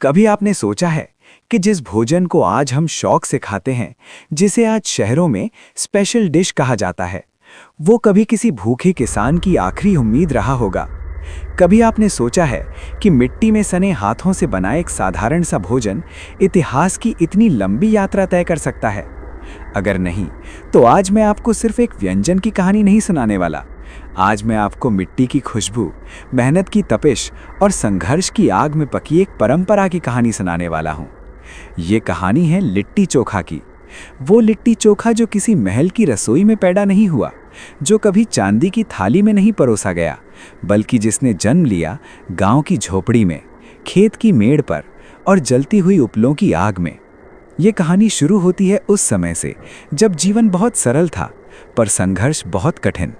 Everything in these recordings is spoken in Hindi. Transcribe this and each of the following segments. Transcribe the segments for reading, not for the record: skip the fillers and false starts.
कभी आपने सोचा है कि जिस भोजन को आज हम शौक से खाते हैं, जिसे आज शहरों में स्पेशल डिश कहा जाता है, वो कभी किसी भूखे किसान की आखिरी उम्मीद रहा होगा। कभी आपने सोचा है कि मिट्टी में सने हाथों से बना एक साधारण सा भोजन इतिहास की इतनी लंबी यात्रा तय कर सकता है? अगर नहीं, तो आज मैं आपको सिर्फ एक व्यंजन की कहानी नहीं सुनाने वाला। आज मैं आपको मिट्टी की खुशबू, मेहनत की तपिश और संघर्ष की आग में पकी एक परंपरा की कहानी सुनाने वाला हूँ। ये कहानी है लिट्टी चोखा की। वो लिट्टी चोखा जो किसी महल की रसोई में पैदा नहीं हुआ, जो कभी चांदी की थाली में नहीं परोसा गया, बल्कि जिसने जन्म लिया गांव की झोपड़ी में, खेत की मेड़ पर और जलती हुई उपलों की आग में। ये कहानी शुरू होती है उस समय से जब जीवन बहुत सरल था, पर संघर्ष बहुत कठिन।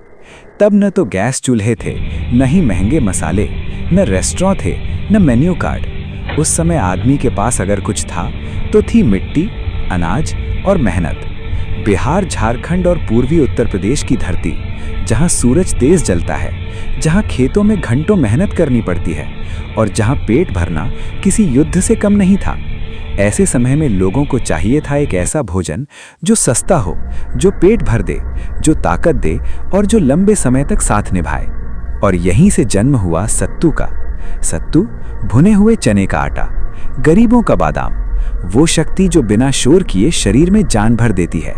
तब न तो गैस चूल्हे थे, न ही महंगे मसाले, न रेस्टोरेंट थे, न मेन्यू कार्ड। उस समय आदमी के पास अगर कुछ था तो थी मिट्टी, अनाज और मेहनत। बिहार, झारखंड और पूर्वी उत्तर प्रदेश की धरती, जहां सूरज तेज जलता है, जहां खेतों में घंटों मेहनत करनी पड़ती है और जहां पेट भरना किसी युद्ध से कम नहीं था। ऐसे समय में लोगों को चाहिए था एक ऐसा भोजन जो सस्ता हो, जो पेट भर दे, जो ताकत दे और जो लंबे समय तक साथ निभाए। और यहीं से जन्म हुआ सत्तू का। सत्तू, भुने हुए चने का आटा, गरीबों का बादाम, वो शक्ति जो बिना शोर किए शरीर में जान भर देती है।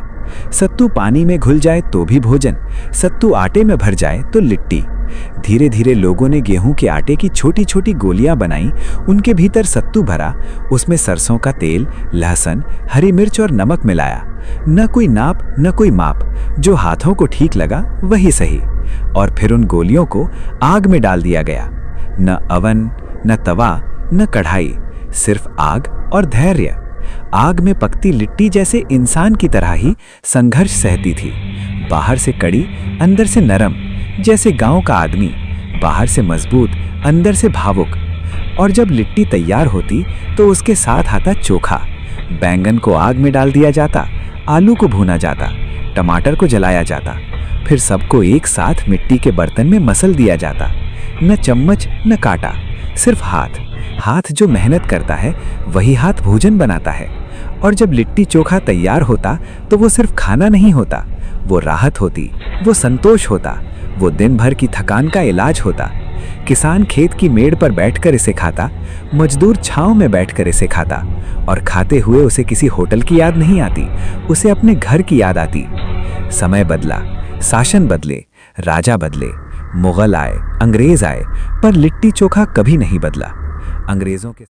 सत्तू पानी में घुल जाए तो भी भोजन, सत्तू आटे में भर जाए तो लिट्टी। धीरे धीरे लोगों ने गेहूं के आटे की छोटी छोटी गोलियां बनाई, उनके भीतर सत्तू भरा, उसमें सरसों का तेल, लहसुन, हरी मिर्च और नमक मिलाया। न कोई नाप, न कोई माप, जो हाथों को ठीक लगा वही सही। और फिर उन गोलियों को आग में डाल दिया गया। न अवन, न तवा, न कढ़ाई, सिर्फ आग और धैर्य। आग में पकती लिट्टी जैसे इंसान की तरह ही संघर्ष सहती थी। बाहर से कड़ी, अंदर से नरम, जैसे गांव का आदमी, बाहर से मजबूत, अंदर से भावुक। और जब लिट्टी तैयार होती तो उसके साथ आता चोखा। बैंगन को आग में डाल दिया जाता, आलू को भूना जाता, टमाटर को जलाया जाता, फिर सबको एक साथ मिट्टी के बर्तन में मसल दिया जाता। न चम्मच, न कांटा, सिर्फ हाथ। हाथ जो मेहनत करता है वही हाथ भोजन बनाता है। और जब लिट्टी चोखा तैयार होता तो वो सिर्फ खाना नहीं होता, वो राहत होती, वो संतोष होता, वो दिन भर की थकान का इलाज होता। किसान खेत की मेड़ पर बैठकर इसे खाता, मजदूर छांव में बैठकर इसे खाता, और खाते हुए उसे किसी होटल की याद नहीं आती, उसे अपने घर की याद आती। समय बदला, शासन बदले, राजा बदले, मुगल आए, अंग्रेज आए, पर लिट्टी चोखा कभी नहीं बदला। अंग्रेजों के